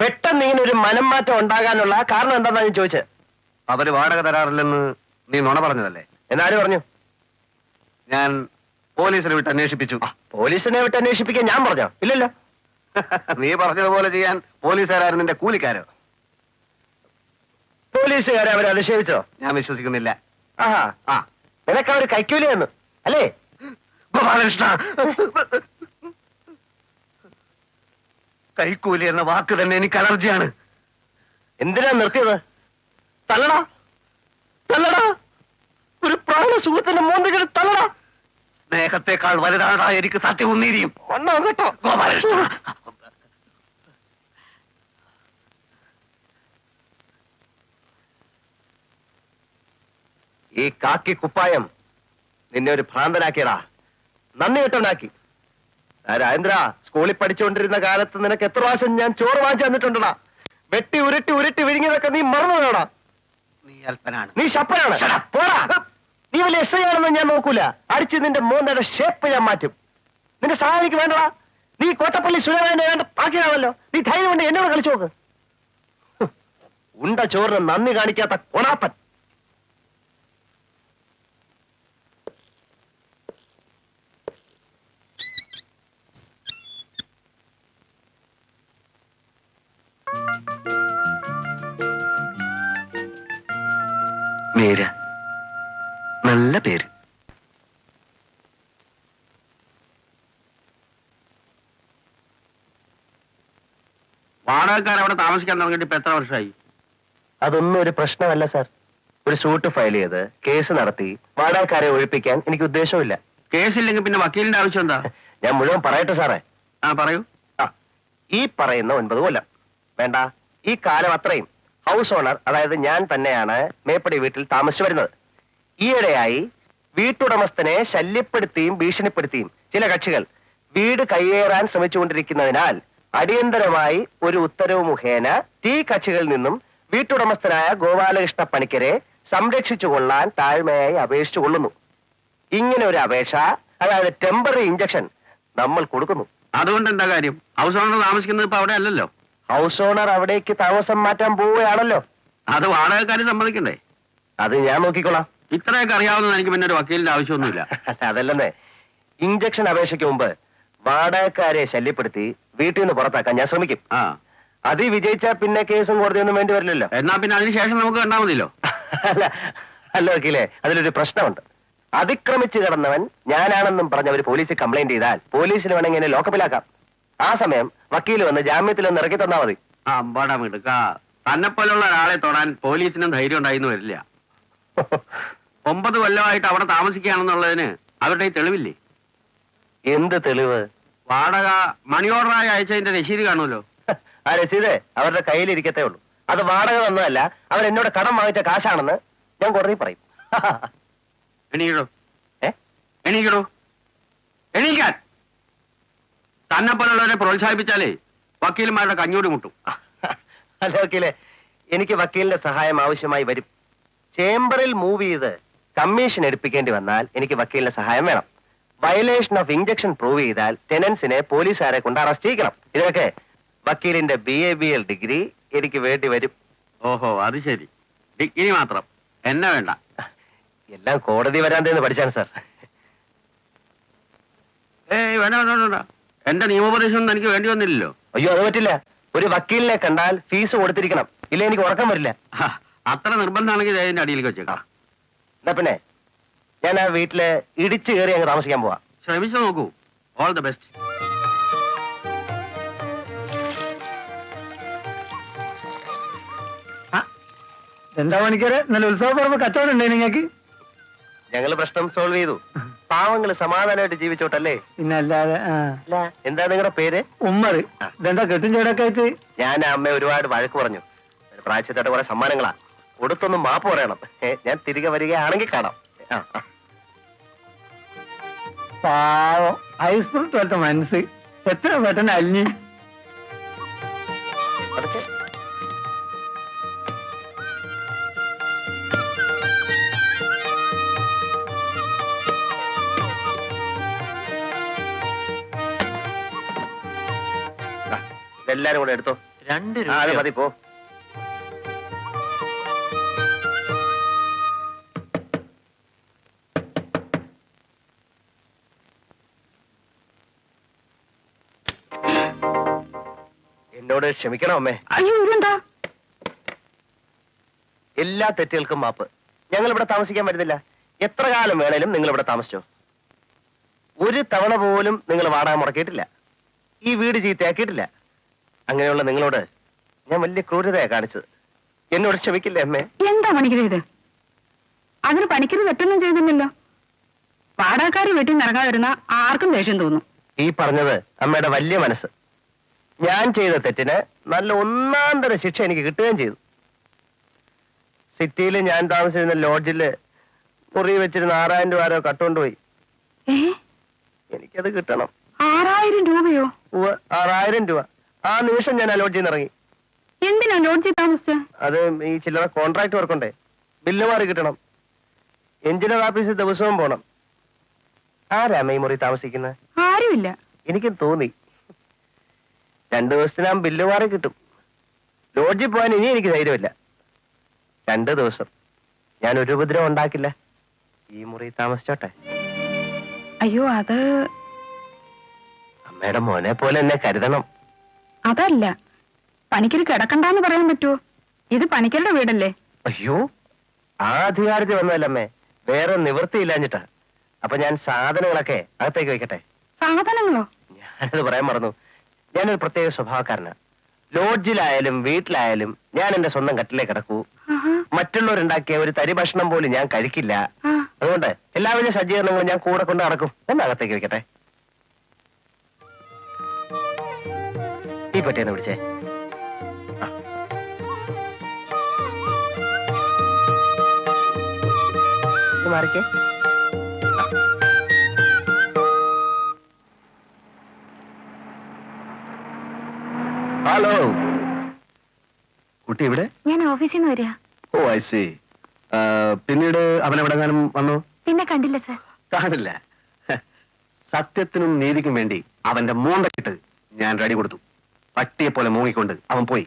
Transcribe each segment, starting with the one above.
പെട്ടെന്ന് ഇങ്ങനെ ഒരു മനം മാറ്റം ഉണ്ടാകാനുള്ള കാരണം എന്താണെന്നാ ഞാൻ ചോദിച്ചത്. അവര് വാടക തരാറില്ലെന്ന് നീ നുണ പറഞ്ഞതല്ലേ? എന്നാര് പറഞ്ഞു? ഞാൻ പോലീസിനെ വിട്ട് അന്വേഷിപ്പിച്ചു. പോലീസിനെ വിട്ട് അന്വേഷിപ്പിക്കാൻ ഞാൻ പറഞ്ഞോ? ഇല്ലല്ലോ. നീ പറഞ്ഞതുപോലെ ചെയ്യാൻ പോലീസുകാരും നിന്റെ കൂലിക്കാരോ? പോലീസുകാരെ അവരെ അധിക്ഷേപിച്ചോ? ഞാൻ വിശ്വസിക്കുന്നില്ല. ആഹാ, ആ നിനക്ക് അവര് കൈക്കൂലി തന്നു അല്ലേ? ഗോപാലകൃഷ്ണ, കൈക്കൂലി എന്ന വാക്ക് തന്നെ എനിക്ക് അലർജിയാണ്. എന്തിനാ നിർത്തിയത്? തല്ലടാ, തല്ലടാ, ഒരു പ്രാണ സുഹൃത്തിന്റെ മോന്തികൾ തല്ലടാ. സ്നേഹത്തെക്കാൾ വലുതാടാ എനിക്ക് സത്യവും നീതിയും. ഒന്നോ കേട്ടോ ഗോപാലകൃഷ്ണ, ഈ കാക്കി കുപ്പായം നിന്നെ ഒരു ഭ്രാന്തനാക്കിയടാ, നന്ദി കെട്ടവനാക്കി. രാജേന്ദ്ര, സ്കൂളിൽ പഠിച്ചുകൊണ്ടിരുന്ന കാലത്ത് നിനക്ക് എത്ര പ്രാവശ്യം ഞാൻ ചോറ് വാങ്ങിച്ചു തന്നിട്ടുണ്ടടാ. വെട്ടി ഉരുട്ടി ഉരുട്ടി വിഴുങ്ങിയതൊക്കെ നീ മറന്നു വേണോടാ. നീ അല്പനാണ്. നീ ശപ്പനാണ്. പോടാ. നീ വലിയ എസ് ഐ ആണെന്ന് ഞാൻ നോക്കൂല. അടിച്ച് നിന്റെ മോന്തയുടെ ഷേപ്പ് ഞാൻ മാറ്റും. നിന്റെ സഹായം എനിക്ക് വേണ്ടടാ. നീ കോട്ടപ്പള്ളി സുരേന്ദ്രനെ വേണ്ട പാക്കിയാണല്ലോ. നീ ധൈര്യം കൊണ്ട് എന്നോട് കളിച്ചു നോക്ക്. ഉണ്ട ചോറിന് നന്ദി കാണിക്കാത്ത കൊണാപ്പൻ. മീര, നല്ല പേര്. വാടകക്കാർ അവിടെ താമസിക്കാൻ തുടങ്ങിയിട്ട് ഇപ്പൊ എത്ര വർഷമായി? അതൊന്നും ഒരു പ്രശ്നമല്ല സാർ. ഒരു സൂട്ട് ഫയൽ ചെയ്ത് കേസ് നടത്തി വാടകക്കാരെ ഒഴിപ്പിക്കാൻ എനിക്ക് ഉദ്ദേശമില്ല. കേസില്ലെങ്കിൽ പിന്നെ വക്കീലിന്റെ ആവശ്യം എന്താ? ഞാൻ മുഴുവൻ പറയട്ടെ സാറേ. ആ പറയൂ. ഈ പറയുന്ന 9 കൊല്ലം വേണ്ട, ഈ കാലം അത്രയും ഹൗസ് ഓണർ, അതായത് ഞാൻ തന്നെയാണ് മേപ്പടി വീട്ടിൽ താമസിച്ചു വരുന്നത്. ഈയിടെയായി വീട്ടുടമസ്ഥനെ ശല്യപ്പെടുത്തിയും ഭീഷണിപ്പെടുത്തിയും ചില കക്ഷികൾ വീട് കയ്യേറാൻ ശ്രമിച്ചുകൊണ്ടിരിക്കുന്നതിനാൽ അടിയന്തരമായി ഒരു ഉത്തരവ് മുഖേന ഈ കക്ഷികളിൽ നിന്നും വീട്ടുടമസ്ഥനായ ഗോപാലകൃഷ്ണ പണിക്കരെ സംരക്ഷിച്ചുകൊള്ളാൻ താഴ്മയായി അപേക്ഷിച്ചു കൊള്ളുന്നു. ഇങ്ങനെ ഒരു അപേക്ഷ, അതായത് ടെമ്പററി ഇഞ്ചക്ഷൻ നമ്മൾ കൊടുക്കുന്നു. അതുകൊണ്ട് എന്താ കാര്യം? ഹൗസ് ഓണർ താമസിക്കുന്നത് ഇപ്പൊ അവിടെ അല്ലല്ലോ. ഹൗസ് ഓണർ അവിടേക്ക് താമസം മാറ്റാൻ പോവുകയാണല്ലോ. അത് വാടകക്കാര് സമ്മതിക്കണ്ടേ? അത് ഞാൻ നോക്കിക്കോളാം. ഇത്രയൊക്കെ അറിയാവുന്നത് എനിക്ക് പിന്നെ ഒരു വക്കീലിന്റെ ആവശ്യമൊന്നുമില്ല. അതല്ലെന്നേ, ഇഞ്ചക്ഷൻ അപേക്ഷയ്ക്ക് മുമ്പ് വാടകക്കാരെ ശല്യപ്പെടുത്തി വീട്ടിൽ നിന്ന് പുറത്താക്കാൻ ഞാൻ ശ്രമിക്കും. അത് വിജയിച്ചാൽ പിന്നെ കേസും കോടതിയൊന്നും വേണ്ടി വരില്ലല്ലോ. എന്നാ പിന്നെ അതിനുശേഷം നമുക്ക് കണ്ടാൽ മതിയല്ലോ. അല്ല വക്കീലേ, അതിലൊരു പ്രശ്നമുണ്ട്. അതിക്രമിച്ചു കിടന്നവൻ ഞാനാണെന്നും പറഞ്ഞ് അവർ പോലീസിൽ കംപ്ലൈന്റ് ചെയ്താൽ പോലീസിന് വേണമെങ്കിൽ എന്നെ ലോക്കപ്പിലാക്കാം. ആ സമയം വക്കീൽ വന്ന് ജാമ്യത്തിൽ ഒന്ന് ഇറക്കി തന്നാ മതി. മിടുക്ക, തന്നെ പോലുള്ള ഒരാളെ തൊടാൻ പോലീസിനും ധൈര്യം ഉണ്ടായിന്ന് വരില്ല. 9 കൊല്ലമായിട്ട് അവിടെ താമസിക്കുകയാണെന്നുള്ളതിന് അവരുടെ തെളിവില്ലേ? എന്ത് തെളിവ്? വാടക മണി ഓർഡറായി അയച്ചതിന്റെ രസീത് കാണുമല്ലോ. ആ രസീത് അവരുടെ കയ്യിലിരിക്കത്തേ ഉള്ളൂ. അത് വാടക തന്നതല്ല, അവരെന്നോട് കടം വാങ്ങിച്ച കാശാണെന്ന് ഞാൻ കോടതി പറയും. എണീക്കടോ, എണീക്കടോ, എണീക്കാൻ. തന്നെ പോലുള്ളവരെ പ്രോത്സാഹിപ്പിച്ചാലേ വക്കീലന്മാരുടെ കഞ്ഞൂടി മുട്ടും. അല്ല വക്കീലെ, എനിക്ക് വക്കീലിന്റെ സഹായം ആവശ്യമായി വരും. ചേംബറിൽ മൂവ് ചെയ്ത് കമ്മീഷൻ എടുപ്പിക്കേണ്ടി വന്നാൽ എനിക്ക് വക്കീലിന്റെ സഹായം വേണം. വയലേഷൻ ഓഫ് ഇഞ്ചക്ഷൻ പ്രൂവ് ചെയ്താൽ ടെനൻസിനെ പോലീസുകാരെ കൊണ്ട് അറസ്റ്റ് ചെയ്യിക്കണം. ഇതിനൊക്കെ വക്കീലിന്റെ BA-BL ഡിഗ്രി എനിക്ക് വേണ്ടി വരും. ഓഹോ, അത് ശരി. ഡിഗ്രി മാത്രം, എന്നെ വേണ്ട. എല്ലാം കോടതി വരാന്തേന്ന് പഠിച്ചാണ് സാർ. വേണ്ട വേണ്ട വേണ്ട, എന്റെ നിയമോപദേശം എനിക്ക് വേണ്ടി വന്നില്ലല്ലോ. അയ്യോ, അത് പറ്റില്ല. ഒരു വക്കീലിനെ കണ്ടാൽ ഫീസ് കൊടുത്തിരിക്കണം, ഇല്ല എനിക്ക് ഉറക്കം വരില്ല. അത്ര നിർബന്ധമാണെങ്കിൽ അതിന്റെ അടിയിലേക്ക് വെച്ചേക്കാം. എന്നാ പിന്നെ ഞാൻ ആ വീട്ടില് ഇടിച്ചു കയറി അങ്ങ് താമസിക്കാൻ പോവാ. ശ്രമിച്ചു നോക്കൂ. All the best. എന്താ പണിക്കരെ, നല്ല ഉത്സവപ്പറമ്പ് കച്ചവടം ഉണ്ടേ നിങ്ങൾക്ക്? ഞങ്ങള് പ്രശ്നം സോൾവ് ചെയ്തു. പാവങ്ങള് സമാധാനമായിട്ട് ജീവിച്ചോട്ടല്ലേ. പിന്നെ അല്ലാതെ. എന്താ നിങ്ങളുടെ പേര്? ഉമ്മറ്. ഇതെന്താ കെട്ടും ചേടൊക്കെ ആയിട്ട്? ഞാൻ അമ്മ ഒരുപാട് വഴക്ക് പറഞ്ഞു. പ്രായച്ചിട്ടായിട്ട് കുറെ സമ്മാനങ്ങളാ കൊടുത്തൊന്നും മാപ്പ് പറയണം. ഞാൻ തിരികെ വരികയാണെങ്കിൽ കാണാം. പാവം ഐസ്പ്രിറ്റ് പോലത്തെ മനസ്സ്, എത്ര പെട്ടെന്ന് അലിഞ്ഞി. അതൊക്കെ എല്ലാരും കൂടെ എടുത്തോ. 2 അത് രൂപ. മതി പോ. എന്നോട് ക്ഷമിക്കണം അമ്മേ. അയ്യോ ഇതെന്താ? എല്ലാ തെറ്റുകൾക്കും മാപ്പ്. ഞങ്ങൾ ഇവിടെ താമസിക്കാൻ പറ്റുന്നില്ല. എത്ര കാലം വേണേലും നിങ്ങൾ ഇവിടെ താമസിച്ചോ. ഒരു തവണ പോലും നിങ്ങൾ വാടക മുടക്കിയിട്ടില്ല. ഈ വീട് ചീത്തയാക്കിയിട്ടില്ല. അങ്ങനെയുള്ള നിങ്ങളോട് ഞാൻ വലിയ ക്രൂരതയാണ് കാണിച്ചത്. എന്നോട് ക്ഷമിക്കില്ലേ അമ്മേ? എന്താ പണിക്കര് ഇത്? അതിന് പണിക്കര് തെറ്റൊന്നും ചെയ്തില്ലല്ലോ. വാടകക്കാര് വീട്ടിൽ നിന്ന് ഇറങ്ങാൻ വരുന്ന ആർക്കും ദേഷ്യം തോന്നും. ഈ പറഞ്ഞത് അമ്മയുടെ വലിയ മനസ്സ്. ഞാൻ ചെയ്ത തെറ്റിന് നല്ല ഒന്നാം തരം ശിക്ഷ എനിക്ക് കിട്ടുകയും ചെയ്തു. സിറ്റിയിൽ ഞാൻ താമസിച്ചിരുന്ന ലോഡ്ജില് മുറി വെച്ചിരുന്ന 6000 രൂപ ആരോ കട്ടുകൊണ്ടുപോയി. എനിക്കത് കിട്ടണം. 6000 രൂപയോ? 6000 രൂപ. ആ നിമിഷം ഞാൻ ആ ലോഡ്ജിൽ നിന്ന് ഇറങ്ങി. എന്തിനാ ലോഡ്ജിൽ താമസിച്ച? അത് ഈ ചില്ലറ കോൺട്രാക്ട് വർക്കുണ്ടേ. ബില്ല് മാറി കിട്ടണം. എഞ്ചിനീയർ ഓഫീസിൽ ദിവസവും പോണം. ആരാമ ഈ മുറി താമസിക്കുന്നത്? ആരുമില്ല. എനിക്കും തോന്നി. 2 ദിവസത്തിനാകും ബില്ല് മാറി കിട്ടും. ലോഡ്ജിൽ പോകാൻ ഇനി എനിക്ക് ധൈര്യമില്ല. 2 ദിവസം ഞാൻ ഒരു ഉപദ്രവം ഉണ്ടാക്കില്ല. ഈ മുറി താമസിച്ചോട്ടെ. അയ്യോ അത് അമ്മയുടെ മോനെ പോലെ എന്നെ കരുതണം. അതല്ല, പണിക്കര് കിടക്കണ്ടെന്ന് പറയാൻ പറ്റുമോ? ഇത് പണിക്കരുടെ വീടല്ലേ? അയ്യോ, ആ അധികാരത്തിൽ വന്നതല്ലമ്മേ. വേറെ നിവൃത്തിയില്ലാഞ്ഞിട്ടാ. അപ്പൊ ഞാൻ സാധനങ്ങളൊക്കെ അകത്തേക്ക് വെക്കട്ടെ? സാധനങ്ങളോ? ഞാനത് പറയാൻ മറന്നു. ഞാനൊരു പ്രത്യേക സ്വഭാവക്കാരനാ. ലോഡ്ജിലായാലും വീട്ടിലായാലും ഞാൻ എന്റെ സ്വന്തം കട്ടിലേ കിടക്കൂ. ആഹാ. മറ്റുള്ളവരുണ്ടാക്കിയ ഒരു തരി ഭക്ഷണം പോലും ഞാൻ കഴിക്കില്ല. ആ. അതുകൊണ്ട് എല്ലാവിധ സജ്ജീകരണങ്ങളും ഞാൻ കൂടെ കൊണ്ട് നടക്കും. എന്നെ അകത്തേക്ക് വെക്കട്ടെ? ഈ പറ്റിയെന്ന് പിടിച്ചേ. ആ. ഇത് മാറിക്കേ. ആ. ഹലോ, കുട്ടി ഇവിടെ? ഞാൻ ഓഫീസിൽ നിന്ന് വരിക. ഓ ഐ സി. പിന്നീട് അവൻ എവിടെങ്ങാനും വന്നു? പിന്നെ കണ്ടില്ല സർ. കാണില്ല. സത്യത്തിനും നീതിക്കും വേണ്ടി അവന്റെ മൂന്തക്കിട്ട് ഞാൻ റെഡി കൊടുത്തു. പട്ടിയെ പോലെ മൂങ്ങിക്കൊണ്ട് അവൻ പോയി.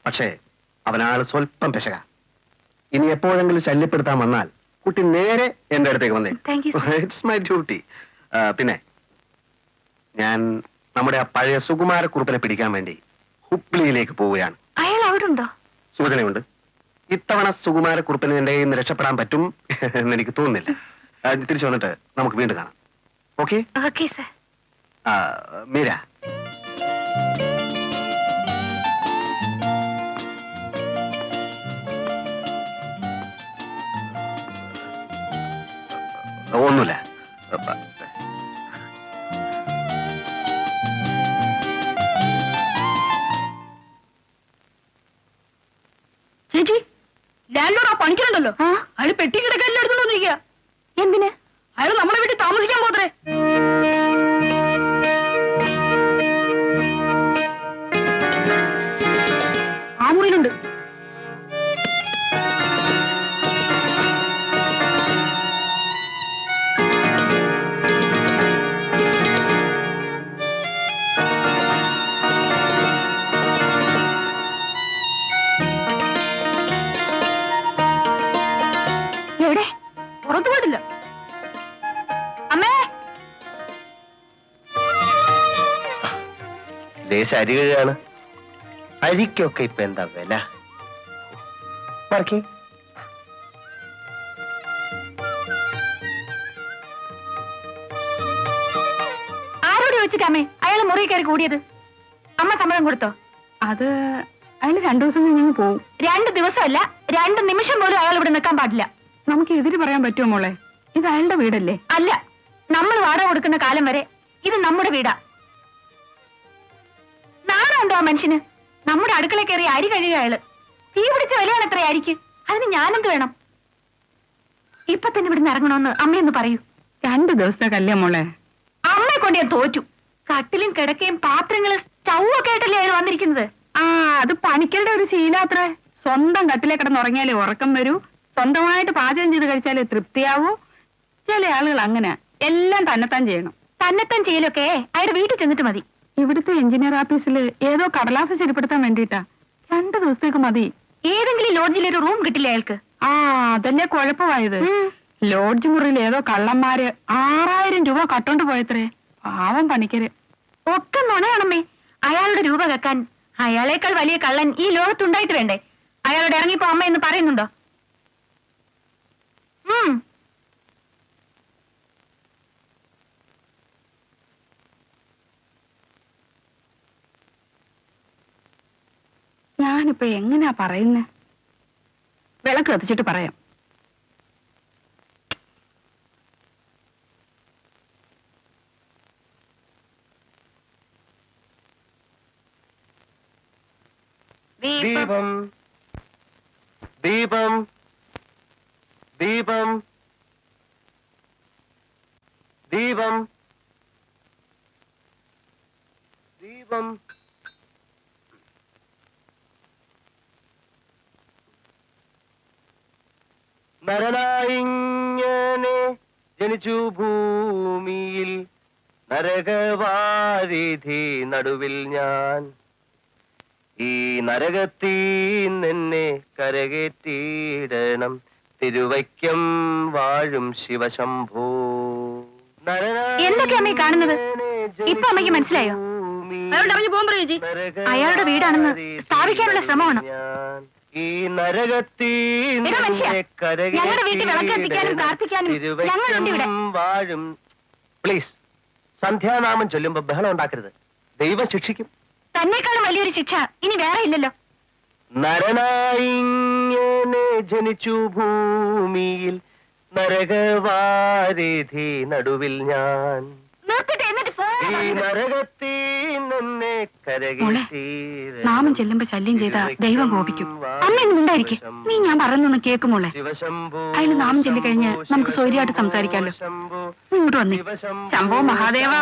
പക്ഷേ അവനാള് സ്വല്പം പെശക. ഇനി എപ്പോഴെങ്കിലും ശല്യപ്പെടുത്താൻ വന്നാൽ കുട്ടി നേരെ എന്റെ അടുത്തേക്ക് വന്നേ. Thank you, sir. It's my duty. പിന്നെ ഞാൻ നമ്മുടെ ആ പഴയ സുകുമാരക്കുറുപ്പിനെ പിടിക്കാൻ വേണ്ടി ഹുബ്ലിയിലേക്ക് പോവുകയാണ്. അയാൾ അവിടെ ഉണ്ടോ? സൂചനയുണ്ട്. ഇത്തവണ സുകുമാരക്കുറുപ്പിന് എന്റെ കയ്യിൽ നിന്ന് രക്ഷപ്പെടാൻ പറ്റും എന്ന് എനിക്ക് തോന്നുന്നില്ല. തിരിച്ചു വന്നിട്ട് നമുക്ക് വീണ്ടും കാണാം. ഓക്കെ? Okay sir. മീര, ഒന്നുമില്ല. ചേച്ചി, ലാൻഡ്ലോഡ് ആ പണിക്കലുണ്ടല്ലോ, അയാൾ പെട്ടി കിടക്കാൻ എടുത്തോണ്ട് വന്നിരിക്കുക. എന്തിന്? അയാൾ നമ്മുടെ വീട്ടിൽ താമസിക്കാൻ പോത്രേ. ആ മുറിയിലുണ്ട്. എവിടെ? പുറത്തു പോയിട്ടില്ല. അമ്മേ, ദേശ അരി കഴുകാണ്. അരിക്കൊക്കെ ഇപ്പൊ എന്താ വില? മറക്കി. ആരോട് ചോദിച്ചിട്ടമ്മേ അയാൾ മുറി കയറി കൂടിയത്? അമ്മ സമ്മതം കൊടുത്തോ? അത് അയാൾ 2 ദിവസം കഴിഞ്ഞ് പോവും. 2 ദിവസമല്ല, 2 നിമിഷം പോലും അയാൾ ഇവിടെ നിൽക്കാൻ പാടില്ല. നമുക്ക് എതിര് പറയാൻ പറ്റുമോ മോളെ? ഇത് അയാളുടെ വീടല്ലേ? അല്ല, നമ്മൾ വാടക കൊടുക്കുന്ന കാലം വരെ ഇത് നമ്മുടെ വീടാ. നാണുണ്ടോ ആ മനുഷ്യന്? നമ്മുടെ അടുക്കള കയറി അരി കഴുകുക അയാള്. തീ പിടിച്ച വിലയാണ് എത്രയായിരിക്കും? അതിന് ഞാനെന്ത് വേണം? ഇപ്പൊ തന്നെ ഇവിടുന്ന് ഇറങ്ങണമെന്ന് അമ്മയൊന്ന് പറയൂ. 2 ദിവസത്തെ കല്യാണം മോളെ. അമ്മയെ കൊണ്ട് ഞാൻ തോറ്റു. കട്ടിലും കിടക്കയും പാത്രങ്ങളും സ്റ്റൗവും ഒക്കെ ആയിട്ടല്ലേ അയാൾ വന്നിരിക്കുന്നത്. ആ, അത് പണിക്കരുടെ ഒരു ശീലാത്രേ. സ്വന്തം കട്ടിലെ കിടന്നുറങ്ങിയാലേ ഉറക്കം വരൂ, സ്വന്തമായിട്ട് പാചകം ചെയ്ത് കഴിച്ചാലേ തൃപ്തിയാവൂ. ചില ആളുകൾ അങ്ങനെ എല്ലാം തന്നെത്താൻ ചെയ്യണം. തന്നെത്താൻ ചെയ്യലൊക്കെ അയാളുടെ വീട്ടിൽ ചെന്നിട്ട് മതി. ഇവിടുത്തെ എഞ്ചിനീയർ ഓഫീസിൽ ഏതോ കടലാസ് ശരിപ്പെടുത്താൻ വേണ്ടിട്ടാ. 2 ദിവസത്തേക്ക് മതി. ഏതെങ്കിലും ലോഡ്ജിൽ ഒരു റൂം കിട്ടില്ല അയാൾക്ക്. ആ അതല്ലേ കുഴപ്പമായത്. ലോഡ്ജ് മുറിയിൽ ഏതോ കള്ളന്മാര് 6000 രൂപ കട്ടോണ്ട് പോയത്രേ. പാവം പണിക്കര്. ഒക്കെ നുണയാണമ്മേ. അയാളുടെ രൂപ വെക്കാൻ അയാളേക്കാൾ വലിയ കള്ളൻ ഈ ലോകത്തുണ്ടായിട്ട് വേണ്ടേ? അയാളോട് ഇറങ്ങിപ്പോ അമ്മ എന്ന് പറയുന്നുണ്ടോ? ഞാനിപ്പോ എങ്ങനെയാ പറയുന്നേ? വിളക്ക് കത്തിച്ചിട്ട് പറയാം. ദീപം ദീപം ദീപം ദീപം ദീപം നരനായിങ്ങനെ ജനിച്ചു ഭൂമിയിൽ, നരകവാരിധി നടുവിൽ ഞാൻ. ഈ നരകത്തിൽ നിന്നെ കരകേറ്റിയിടണം, തിരുവൈക്കം വാഴും ശിവശംഭോ. എന്തൊക്കെയാ അമ്മേ കാണുന്നത്? ഇപ്പൊ അമ്മയ്ക്ക് മനസ്സിലായോ? അയാളുടെ വീടാണെന്ന് സ്ഥാപിക്കാനുള്ള ശ്രമമാണ്. ഈ നരകത്തിൽ ഞങ്ങളുടെ വീട്ടിൽ വിളക്ക് കത്തിക്കാനും പ്രാർത്ഥിക്കാനും ഞങ്ങളുണ്ട് ഇവിടെ. വാഴും. പ്ലീസ്, സന്ധ്യാനാമം ചൊല്ലുമ്പോ ബഹളം ഉണ്ടാക്കരുത്. ദൈവം ശിക്ഷിക്കും. തന്നെക്കാളും വലിയൊരു ശിക്ഷ ഇനി വേറെ ഇല്ലല്ലോ. നരനായിങ്ങനെ ജനിച്ചു ഭൂമിയിൽ, നരകവാരിധി നടുവിൽ ഞാൻ. നിർത്തിട്ട് എന്നിട്ട് ഈ നരകത്തിൽ നിന്നെ നാമം ചെല്ലുമ്പോ ശല്യം ചെയ്താ ദൈവം കോപിക്കും. അമ്മയൊന്നും ഉണ്ടായിരിക്കും. നീ ഞാൻ പറയുന്നൊന്ന് കേൾക്കുമോളെ. അതിന് നാമം ചൊല്ലിക്കഴിഞ്ഞ് നമുക്ക് സ്വൈര്യമായിട്ട് സംസാരിക്കാമല്ലോ. ഇങ്ങോട്ട് വന്നേ. ശംഭോ മഹാദേവ.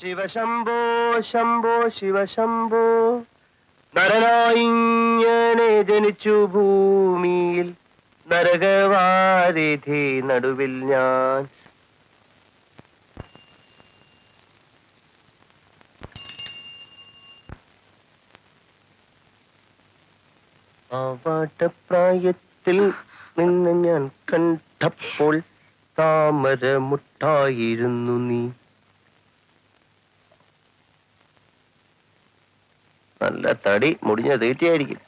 ശിവശംഭോ ശംഭോ ശിവശംഭോ. നരനായിങ്ങനെ ജനിച്ചു ഭൂമിയിൽ, നരകവാരിധി നടുവിൽ ഞാൻ. പ്രായത്തിൽ നിന്ന് ഞാൻ കണ്ടപ്പോൾ താമരമുട്ടായിരുന്നു നീ. നല്ല തടി, മുടിഞ്ഞ തീറ്റയായിരിക്കും.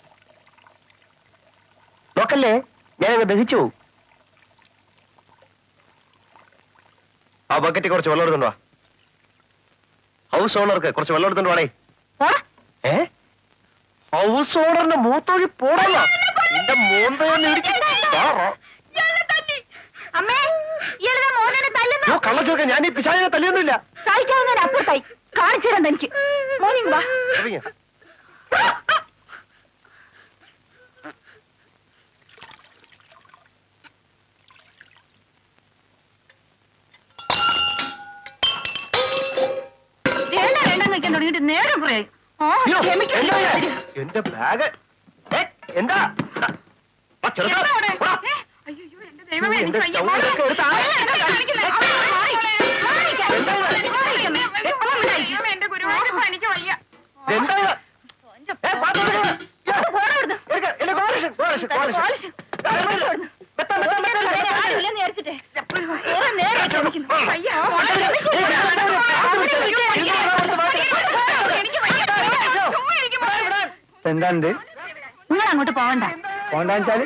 നോക്കല്ലേ, ഞാനങ്ങ് ദഹിച്ചു പോകും. ആ ബക്കറ്റിൽ കുറച്ച് വെള്ളം എടുത്തോണ്ട് വാ. ഹൗസ് ഓണർക്ക് കുറച്ച് വെള്ളം എടുത്തോണ്ട് വാടേ. ഹൗസ് ഓണറിന്റെ മൂത്തൊഴി പോടല്ല. നിന്റെ കള്ളച്ചോക്ക, ഞാൻ ഈ പിശാചിനെ തല്ലിയൊന്നുമില്ല. അപ്പുറത്തായി കാണിച്ചു തരാൻ തനിക്ക്. മോർണിംഗ് വാ. തുടങ്ങിട്ട് നേരം പറയായി. എന്റെ ബാഗ് എന്താ? എന്താണ്ട് നിങ്ങൾ അങ്ങോട്ട് പോവണ്ട. പോണ്ടാച്ചാല്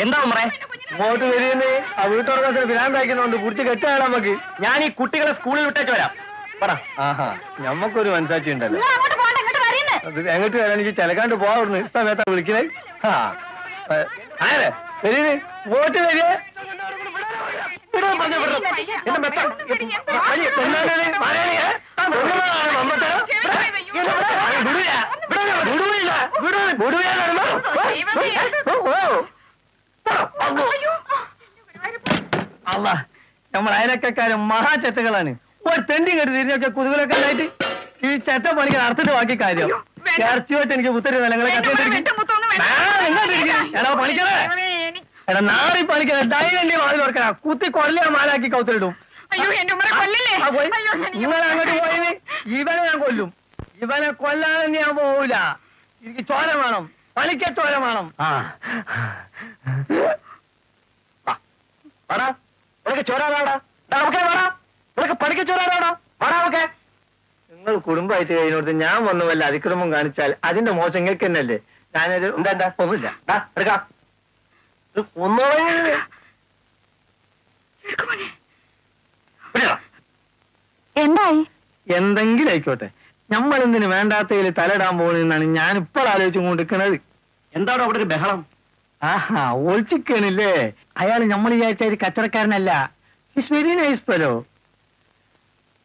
എന്താ ഉമ്മറേ ഇങ്ങോട്ട് വരികയെന്ന് ആ വീട്ടുറക്കത്തിന് ഭ്രാന്തായിക്കുന്നുണ്ട്. പിടിച്ച് കെട്ടുകയാണ് നമുക്ക്. ഞാൻ ഈ കുട്ടികളെ സ്കൂളിൽ വിട്ടേച്ച് വരാം. പറ. ആഹാ, ഞമ്മക്കൊരു മനസാക്ഷി ഉണ്ടല്ലോ. നിങ്ങൾ അങ്ങോട്ട് പോകണ്ട, ഇങ്ങോട്ട് വരുന്നേ. അത് എങ്ങോട്ട് വരാൻ എനിക്ക് ചിലക്കാണ്ട് പോവാറുണ്ട്. സമയത്താ വിളിക്കണേ. ആ ആരെ വരീന് വോട്ട് വരിക. അല്ല, നമ്മൾ അയലക്കാരും മഹാചെത്തകളാണ്. ഒരു തെണ്ടി കെട്ടി തിരിഞ്ഞൊക്കെ കുതുകലൊക്കെ ഉണ്ടായിട്ട് ഈ ചെത്ത പണിക്ക് അർത്ഥത്തെ ബാക്കി കാര്യം. ഇറച്ചിയോട്ട് എനിക്ക് പുത്തരി നിലങ്ങളെ എടാ പണിക്കണേ. എടാ നാറി പണിക്കണേ. ഡൈനന്റെ വാതിൽ ഓർക്കണ കുത്തി കൊല്ലയാ മാലാക്കി കൗത്തിലിടും. അയ്യോ എന്റെ ഉമ്മറെ കൊല്ലല്ലേ ആ, പോയി. അയ്യോ, എനിക്ക് നിങ്ങൾ അങ്ങോട്ട് പോയിന് ഇവനെ ഞാൻ കൊല്ലും. ഇവനെ കൊല്ലാതെ ഞാൻ പോവൂല. എനിക്ക് ചോര വേണം, പണിക്ക ചോര വേണം. വാടാ ഉനക്ക് ചോരാടാ ഉനക്ക് പഠിക്ക ചോരാടാ വാടാ ഒക്കെ. നിങ്ങൾ കുടുംബമായിട്ട് കഴിഞ്ഞോട്ട് ഞാൻ വന്നു വല്ല അതിക്രമം കാണിച്ചാൽ അതിന്റെ മോശം നിങ്ങൾക്ക് തന്നെയല്ലേ. ഞാനൊരു എന്താ ഒന്നുമില്ല. എടുക്കാം ഒന്നോളെ എന്തായി എന്തെങ്കിലും ആയിക്കോട്ടെ, നമ്മൾ എന്തിനു വേണ്ടാത്തതിൽ തലയിടാൻ പോകുന്നതെന്നാണ് ഞാൻ ഇപ്പോൾ ആലോചിച്ചും കൊണ്ടിരിക്കുന്നത്. എന്താണോ അവിടെ ഒരു ബഹളം? ആഹാ, ഒളിച്ചിക്കണില്ലേ? അയാൾ നമ്മൾ വിചാരിച്ച ഒരു കച്ചവടക്കാരനല്ല. He's very nice fellow.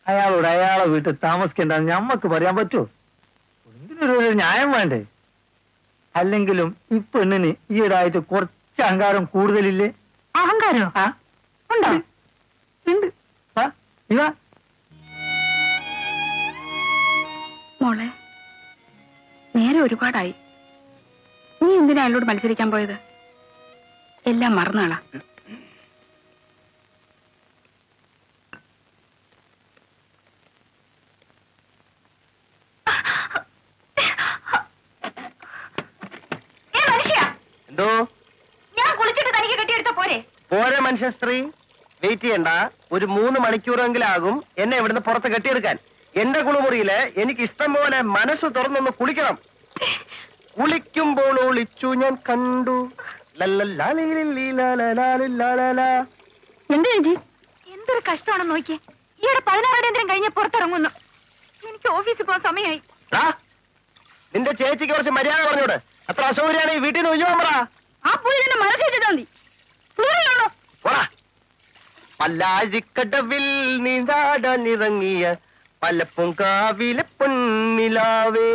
അയാളോട് അയാളെ വീട്ടിൽ താമസിക്കേണ്ടെന്ന് ഞമ്മക്ക് പറയാൻ പറ്റുമോ? എന്തിനൊരു ന്യായം വേണ്ടേ? അല്ലെങ്കിലും ഈ പെണ്ണിന് ഈയിടായിട്ട് കുറച്ച് അഹങ്കാരം കൂടുതലില്ലേ? അഹങ്കാരോ ആ ഉണ്ടോ? ഉണ്ട്. ആ, ഇവാ മോളെ, നേരെ ഒരുപാടായി. നീ എന്തിനാ അയാളോട് മത്സരിക്കാൻ പോയത്? എല്ലാം മറന്നാളാ. എന്തോ ഞാൻ കുളിച്ചിട്ട് തനിക്ക് കെട്ടിയെടുത്ത പോരെ? പോരെ മനുഷ്യ സ്ത്രീ, വെയിറ്റ് ചെയ്യണ്ട. ഒരു 3 മണിക്കൂറെങ്കിലും ആകും എന്നെ ഇവിടുന്ന് പുറത്ത് കെട്ടിയെടുക്കാൻ. എന്റെ കുളിമുറിയില് എനിക്ക് ഇഷ്ടം പോലെ മനസ്സ് തുറന്നൊന്ന് കുളിക്കണം. കുളിക്കുമ്പോൾ ഒളിച്ചു ഞാൻ കണ്ടു. എന്താ ചേച്ചി, എന്തൊരു കഷ്ടമാണെന്ന് നോക്കിയേ. ഈയിടെ 16 അടിയന്തരം കഴിഞ്ഞ് പുറത്തിറങ്ങുന്നു. എനിക്ക് ഓഫീസിൽ പോകാൻ സമയമായി. നിന്റെ ചേച്ചിക്ക് കുറച്ച് മര്യാദ പറഞ്ഞോട്. അത്ര അസൗകര്യാണ് ഈ വീട്ടിൽ നിന്ന് ഒഴിഞ്ഞു പോകാൻ പറ. ആ പുള്ളി തന്നെ മനസ്സിലാ മതി. പോടാ. പല്ലാഴിക്കടവിൽ നീന്താടാനിറങ്ങിയ പലപ്പുങ്കാവിലെ പൊന്നിലാവേ.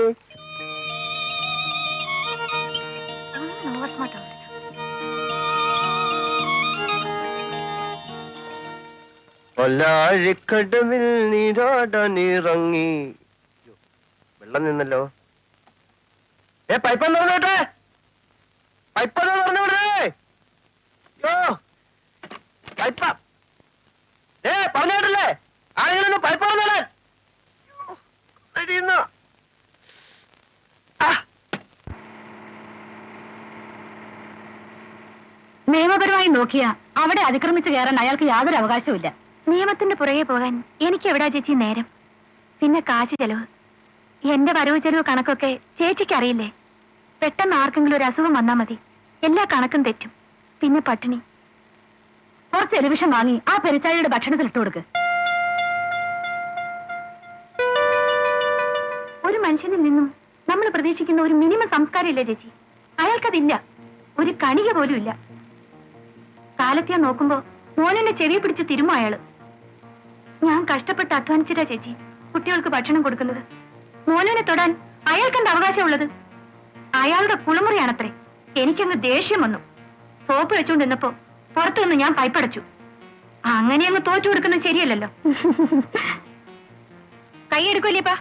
പല്ലാഴിക്കടവിൽ നീരാടാനിറങ്ങി. വെള്ളം നിന്നല്ലോ. പൈപ്പൊന്ന് തുറന്നോട്ടെ, പൈപ്പൊന്ന് തുറന്നു വിടേ. യോ പൈപ്പ പറഞ്ഞിട്ടില്ലേ ആരെങ്കിലും പൈപ്പ് തുറന്നോളെ. നിയമപരമായി നോക്കിയാ അവിടെ അതിക്രമിച്ച് കയറാൻ അയാൾക്ക് യാതൊരു അവകാശവുമില്ല. നിയമത്തിന്റെ പുറകെ പോകാൻ എനിക്ക് എവിടാ ചേച്ചി നേരം? പിന്നെ കാശ് ചെലവ്, എന്റെ വരവ് ചെലവ് കണക്കൊക്കെ ചേച്ചിക്ക് അറിയില്ലേ? പെട്ടെന്ന് ആർക്കെങ്കിലും ഒരു അസുഖം വന്നാ മതി, എല്ലാ കണക്കും തെറ്റും. പിന്നെ പട്ടിണി. കുറച്ച് എലിവിഷം വാങ്ങി ആ പെരിച്ചാഴിയുടെ ഭക്ഷണത്തിൽ ഇട്ടു കൊടുക്ക്. ഒരു മനുഷ്യനിൽ നിന്നും നമ്മൾ പ്രതീക്ഷിക്കുന്ന ഒരു മിനിമം സംസ്കാരം ഇല്ലേ ചേച്ചി? അയാൾക്കതില്ല, ഒരു കണിക പോലും ഇല്ല. കാലത്തെ നോക്കുമ്പോ മോനെ ചെവി പിടിച്ച് തിരുമോ അയാള്. ഞാൻ കഷ്ടപ്പെട്ട് അധ്വാനിച്ചിട്ടാ ചേച്ചി കുട്ടികൾക്ക് ഭക്ഷണം കൊടുക്കുന്നത്. മോനെ തൊടാൻ അയാൾക്കെന്ത് അവകാശമുള്ളത്? അയാളുടെ കുളിമുറിയാണത്രേ. എനിക്കങ്ങ് ദേഷ്യം വന്നു. സോപ്പ് വെച്ചുകൊണ്ടിരുന്നപ്പോ പുറത്തു നിന്ന് ഞാൻ പൈപ്പടച്ചു. അങ്ങനെ അങ്ങ് തോറ്റു കൊടുക്കുന്നത് ശരിയല്ലല്ലോ. കൈയെടുക്കൂലേപ്പാ.